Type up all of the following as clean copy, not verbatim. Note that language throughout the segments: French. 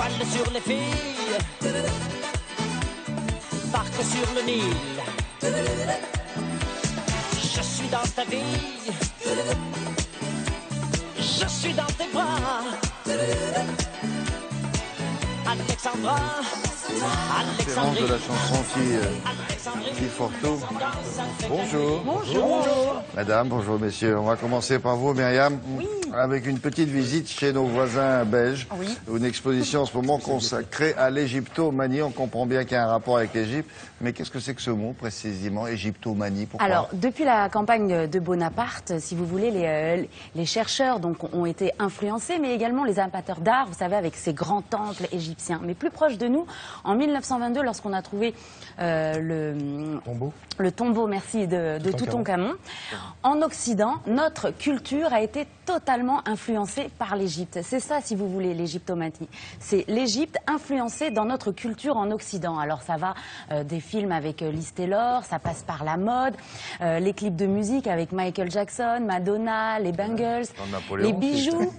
Voile sur les filles, barque sur le Nil. Je suis dans ta vie, je suis dans tes bras. Alexandra, C'est vraiment de la chanson qui Forto. Bonjour. Bonjour. Madame, bonjour messieurs. On va commencer par vous, Myriam. Oui. Avec une petite visite chez nos voisins belges. Oui. Une exposition en ce moment consacrée à l'égyptomanie. On comprend bien qu'il y a un rapport avec l'Égypte. Mais qu'est-ce que c'est que ce mot précisément, égyptomanie? Pourquoi? Alors, depuis la campagne de Bonaparte, si vous voulez, les chercheurs donc, ont été influencés, mais également les amateurs d'art, vous savez, avec ces grands temples égyptiens. Mais plus proche de nous, en 1922, lorsqu'on a trouvé le tombeau, merci, de Toutankhamon, en Occident, notre culture a été totalement influencée par l'Égypte. C'est ça, si vous voulez, l'égyptomanie. C'est l'Égypte influencée dans notre culture en Occident. Alors, ça va des films avec Liz Taylor, ça passe par la mode, les clips de musique avec Michael Jackson, Madonna, les bangles, les bijoux.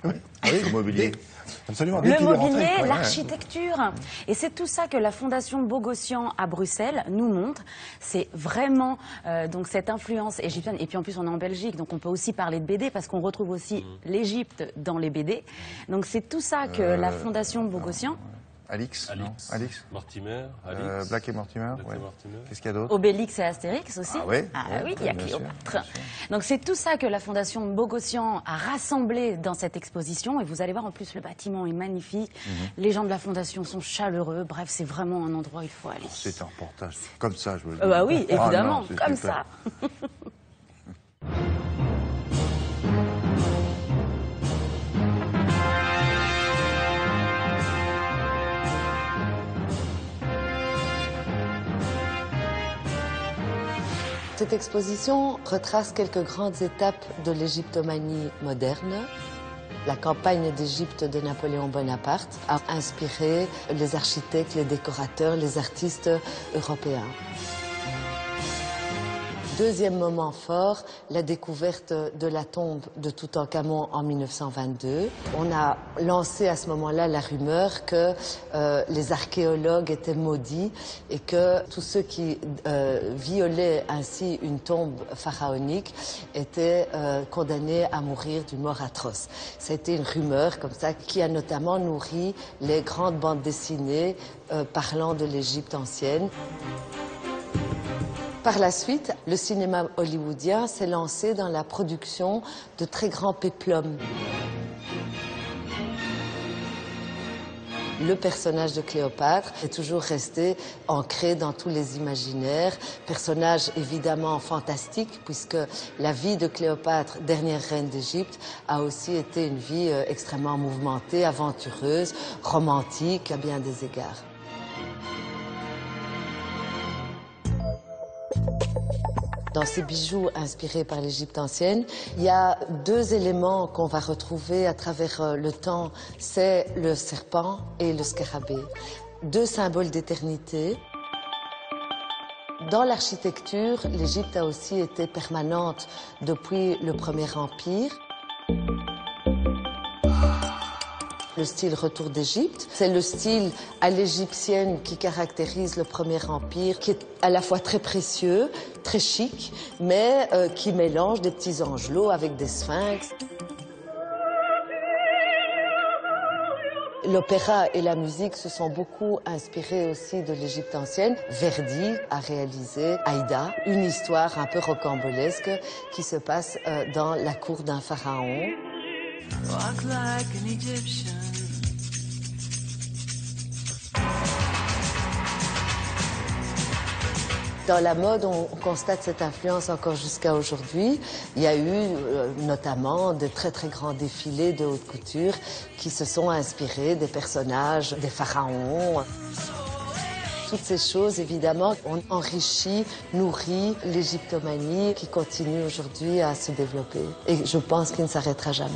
Le mobilier. Absolument. Le mobilier, l'architecture. Et c'est tout ça que la Fondation Bogossian à Bruxelles nous montre. C'est vraiment donc cette influence égyptienne. Et puis en plus, on est en Belgique, donc on peut aussi parler de BD parce qu'on retrouve aussi l'Égypte dans les BD. Donc c'est tout ça que la Fondation Bogossian... Alix. Mortimer, Alix. Black et Mortimer. Ouais. Qu'est-ce qu'il y a d'autre? Obélix et Astérix aussi. Ah oui, oui, il y a Cléopâtre. Donc c'est tout ça que la Fondation Bogossian a rassemblé dans cette exposition. Et vous allez voir, en plus, le bâtiment est magnifique. Les gens de la Fondation sont chaleureux. Bref, c'est vraiment un endroit où il faut aller. C'est un reportage comme ça, je veux dire. Bah oui, évidemment, non, comme super. ça. Cette exposition retrace quelques grandes étapes de l'égyptomanie moderne. La campagne d'Égypte de Napoléon Bonaparte a inspiré les architectes, les décorateurs, les artistes européens. Deuxième moment fort, la découverte de la tombe de Toutankhamon en 1922. On a lancé à ce moment-là la rumeur que les archéologues étaient maudits et que tous ceux qui violaient ainsi une tombe pharaonique étaient condamnés à mourir d'une mort atroce. C'était une rumeur comme ça qui a notamment nourri les grandes bandes dessinées parlant de l'Égypte ancienne. Par la suite, le cinéma hollywoodien s'est lancé dans la production de très grands péplums. Le personnage de Cléopâtre est toujours resté ancré dans tous les imaginaires. Personnage évidemment fantastique, puisque la vie de Cléopâtre, dernière reine d'Égypte, a aussi été une vie extrêmement mouvementée, aventureuse, romantique à bien des égards. Dans ces bijoux inspirés par l'Égypte ancienne, il y a deux éléments qu'on va retrouver à travers le temps, c'est le serpent et le scarabée. Deux symboles d'éternité. Dans l'architecture, l'Égypte a aussi été permanente depuis le Premier Empire. Le style Retour d'Égypte, c'est le style à l'égyptienne qui caractérise le Premier Empire, qui est à la fois très précieux, très chic, mais qui mélange des petits angelots avec des sphinx. L'opéra et la musique se sont beaucoup inspirés aussi de l'Égypte ancienne. Verdi a réalisé Aïda, une histoire un peu rocambolesque qui se passe dans la cour d'un pharaon. Walk like an Egyptian. Dans la mode, on constate cette influence encore jusqu'à aujourd'hui. Il y a eu notamment de très très grands défilés de haute couture qui se sont inspirés des personnages des pharaons. Toutes ces choses, évidemment, ont enrichi, nourri l'égyptomanie qui continue aujourd'hui à se développer. Et je pense qu'il ne s'arrêtera jamais.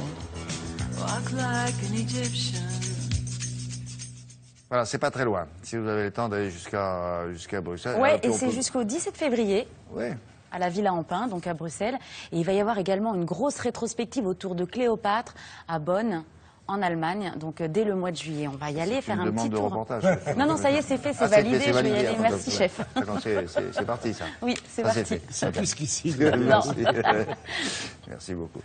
Voilà, c'est pas très loin. Si vous avez le temps d'aller jusqu'à Bruxelles. Oui, et c'est jusqu'au 17 février. Oui. À la Villa Empin, donc à Bruxelles. Et il va y avoir également une grosse rétrospective autour de Cléopâtre à Bonn, en Allemagne, donc dès le mois de juillet. On va y aller, faire un petit tour. Reportage. Non, ça y est, c'est fait, c'est validé, je vais y aller. Merci, chef. C'est parti, ça. Oui, c'est parti. C'est plus qu'ici. Merci. Merci beaucoup.